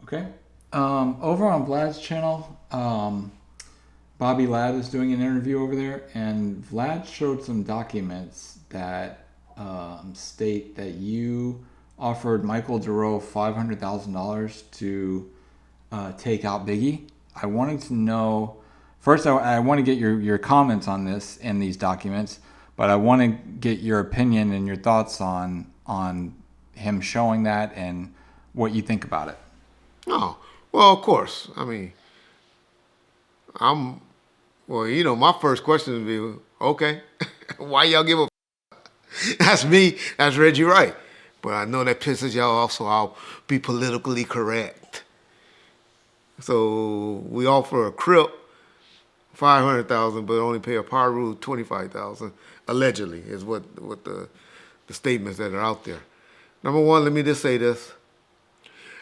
Okay. Over on Vlad's channel, Bobby Ladd is doing an interview over there, and Vlad showed some documents that state that you offered Michael Dorrough $500,000 to take out Biggie. I wanted to know first. I want to get your comments on this in these documents, but I want to get your opinion and your thoughts on him showing that and what you think about it. Oh, well, of course. I mean, I'm, well, my first question would be, okay, why y'all give a That's me. That's Reggie Wright. But I know that pisses y'all off, so I'll be politically correct. So we offer a Crip 500,000, but only pay a Paru 25,000. Allegedly, is what the statements that are out there. Number one, let me just say this: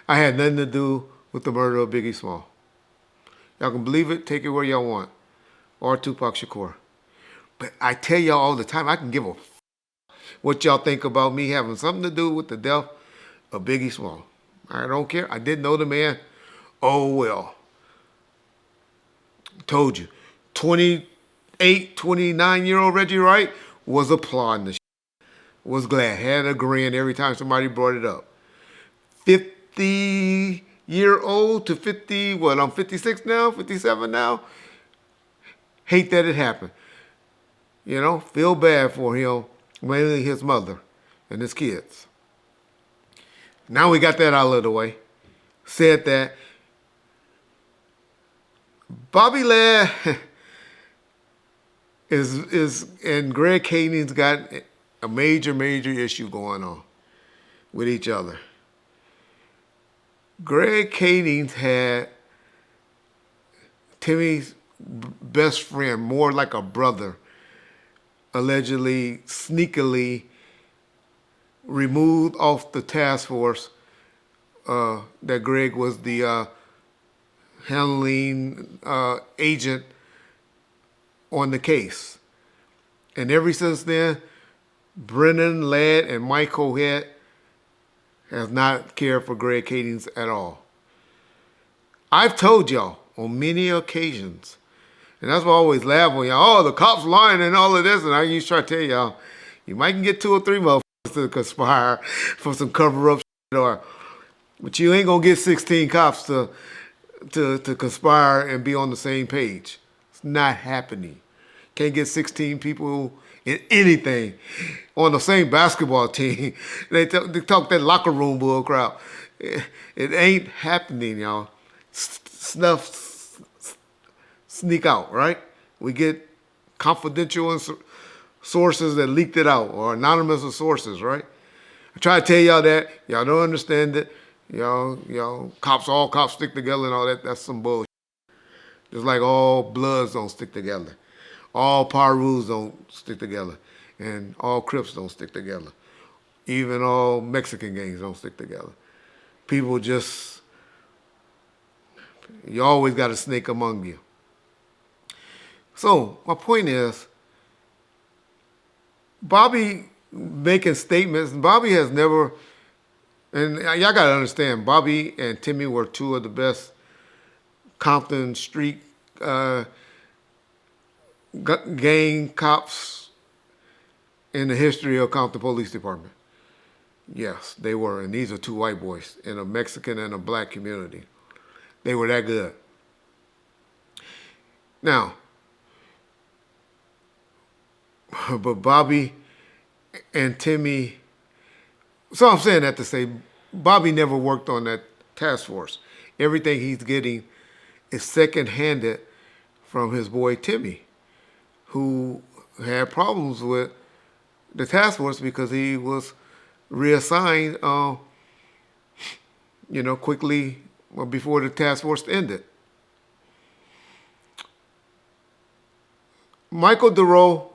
I had nothing to do with the murder of Biggie Small. Y'all can believe it, take it where y'all want, or Tupac Shakur. But I tell y'all all the time, I can give a what y'all think about me having something to do with the death of Biggie Small. I don't care. I didn't know the man. Oh, well. Told you. 28, 29-year-old Reggie Wright was applauding the shit. Was glad. Had a grin every time somebody brought it up. 50-year-old to 50, what, I'm 56 now, 57 now. Hate that it happened. Feel bad for him, mainly his mother and his kids. Now we got that out of the way. Said that. Bobby Ladd and Greg Kading's got a major issue going on with each other. Greg Kading had Timmy's best friend, more like a brother, allegedly, sneakily removed off the task force that Greg was the handling agent on the case. And ever since then, Brennan, Ladd, and Michael Head has not cared for Greg Kading at all. I've told y'all on many occasions, and that's why I always laugh when y'all, oh, the cops lying and all of this, and I used to try to tell y'all, you might can get 2 or 3 motherfuckers to conspire for some cover-up shit, but you ain't gonna get 16 cops to conspire and be on the same page. It's not happening. Can't get 16 people in anything on the same basketball team. They talk that locker room bull crap. It ain't happening, y'all. Snuff sneak out, right? We get confidential sources that leaked it out, or anonymous sources, right? I try to tell y'all that. Y'all don't understand it. Y'all, all cops stick together and all that. That's some bullshit. Just like all Bloods don't stick together. All Parus don't stick together. And all Crips don't stick together. Even all Mexican gangs don't stick together. People just, you always got a snake among you. So, my point is, Bobby making statements, Bobby has never, and y'all got to understand, Bobby and Timmy were 2 of the best Compton street gang cops in the history of Compton Police Department. Yes, they were. And these are 2 white boys in a Mexican and a black community. They were that good. Now, but Bobby and Timmy, so I'm saying that to say, Bobby never worked on that task force. Everything he's getting is second-handed from his boy Timmy, who had problems with the task force because he was reassigned, quickly before the task force ended. Michael Dorrough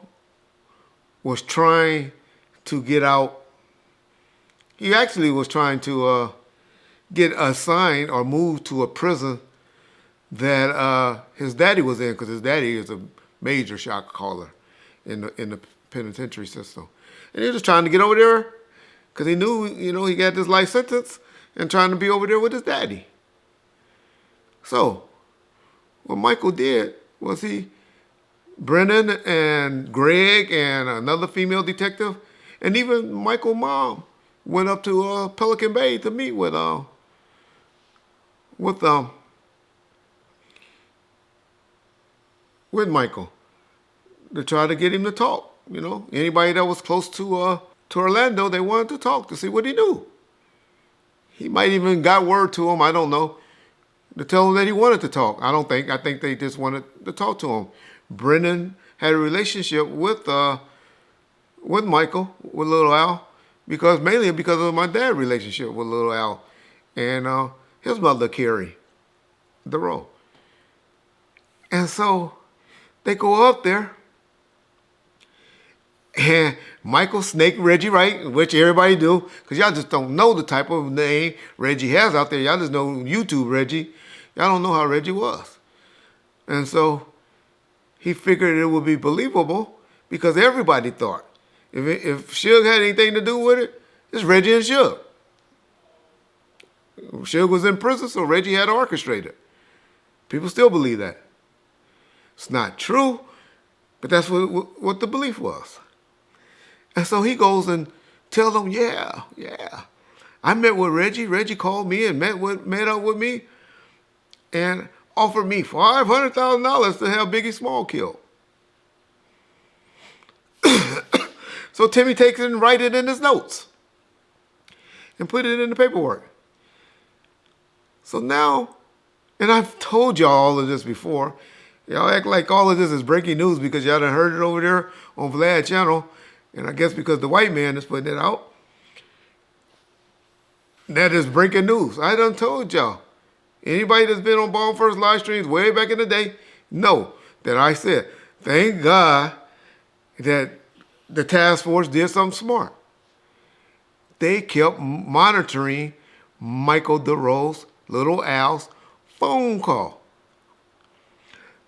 was trying to get out. He actually was trying to get assigned or moved to a prison that his daddy was in, because his daddy is a major shot caller in the penitentiary system. And he was trying to get over there because he knew, he got this life sentence and trying to be over there with his daddy. So what Michael did was Brennan and Greg and another female detective, and even Michael's mom went up to Pelican Bay to meet with um with Michael to try to get him to talk. Anybody that was close to Orlando, they wanted to talk to see what he knew. He might even got word to him, I don't know, to tell him that he wanted to talk. I think they just wanted to talk to him. Brennan had a relationship with Michael, with Little Al, mainly because of my dad's relationship with Little Al and his mother, Carrie Dorrough. And so they go up there, and Michael snake Reggie Wright, which everybody do, because y'all just don't know the type of name Reggie has out there. Y'all just know YouTube Reggie. Y'all don't know how Reggie was. And so he figured it would be believable because everybody thought if Suge had anything to do with it, it's Reggie and Suge. Suge was in prison, so Reggie had orchestrated. People still believe that. It's not true, but that's what the belief was. And so he goes and tells them, yeah, I met with Reggie. Reggie called me and met up with me and offered me $500,000 to have Biggie Small killed. So Timmy takes it and writes it in his notes and put it in the paperwork. So now, and I've told y'all all of this before. Y'all act like all of this is breaking news because y'all done heard it over there on Vlad channel. And I guess because the white man is putting it out, that is breaking news. I done told y'all. Anybody that's been on Ball First live streams way back in the day know that I said, thank God that the task force did something smart. They kept monitoring Michael Dorrough's, Little Al's phone call.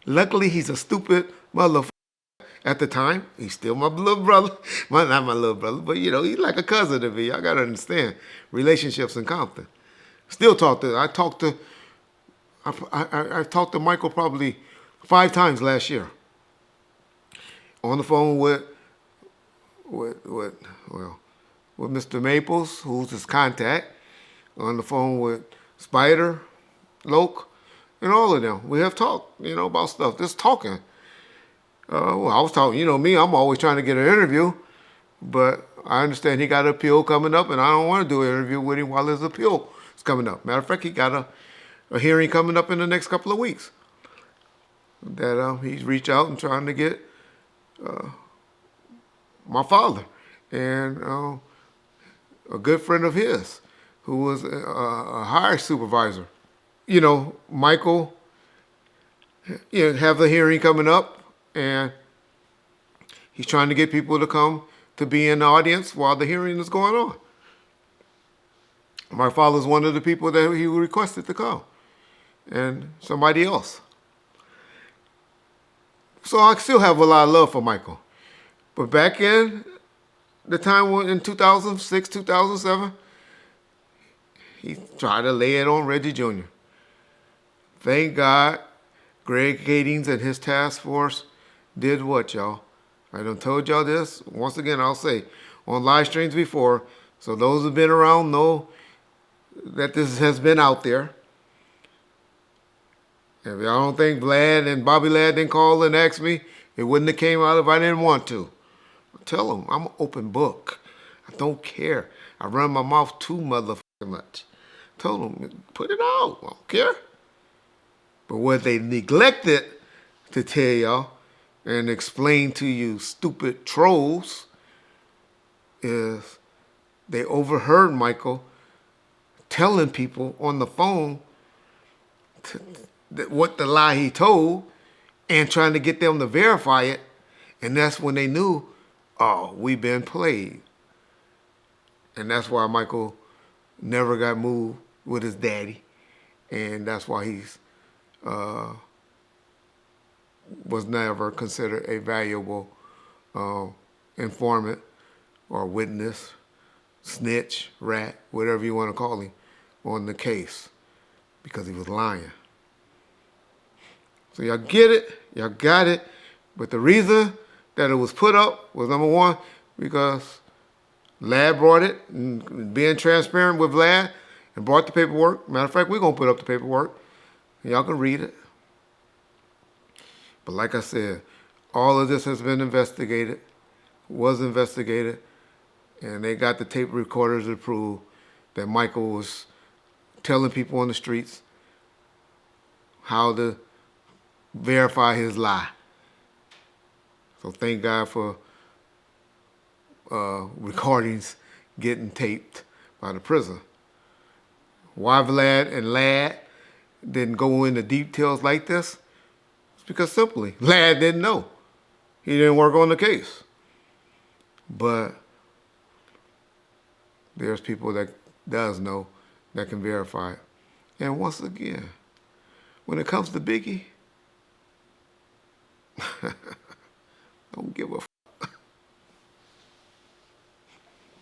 Luckily, he's a stupid motherfucker. At the time, he's still my little brother. Not my little brother, but he's like a cousin to me. I gotta understand relationships in Compton. Still I talked to Michael probably 5 times last year. On the phone with Mr. Maples, who's his contact. On the phone with Spider, Loke, and all of them. We have talked, about stuff. Just talking. I was talking, me, I'm always trying to get an interview, but I understand he got an appeal coming up, and I don't want to do an interview with him while his appeal is coming up. Matter of fact, he got a hearing coming up in the next couple of weeks that he's reached out and trying to get my father and a good friend of his who was a higher supervisor. Michael, have the hearing coming up. And he's trying to get people to come to be in the audience while the hearing is going on. My father's one of the people that he requested to come, and somebody else. So I still have a lot of love for Michael. But back in the time in 2006, 2007, he tried to lay it on Reggie Jr. Thank God Greg Kadings and his task force did what, y'all? I done told y'all this. Once again, I'll say, on live streams before, so those who've been around know that this has been out there. If y'all don't think Vlad and Bobby Ladd didn't call and ask me, it wouldn't have came out if I didn't want to. Tell them, I'm an open book. I don't care. I run my mouth too motherfucking much. Told them, put it out. I don't care. But what they neglected to tell y'all and explain to you stupid trolls is they overheard Michael telling people on the phone what the lie he told and trying to get them to verify it. And that's when they knew, oh, we've been played. And that's why Michael never got moved with his daddy. And that's why he's was never considered a valuable informant or witness, snitch, rat, whatever you want to call him, on the case because he was lying. So y'all get it, y'all got it. But the reason that it was put up was number one, because Lad brought it, and being transparent with Lad, and brought the paperwork. Matter of fact, we're going to put up the paperwork. Y'all can read it. But like I said, all of this has been investigated, was investigated, and they got the tape recorders to prove that Michael was telling people on the streets how to verify his lie. So thank God for recordings getting taped by the prison. Why Vlad and Lad didn't go into details like this? It's because simply, Lad didn't know. He didn't work on the case. But there's people that does know that can verify it. And once again, when it comes to Biggie,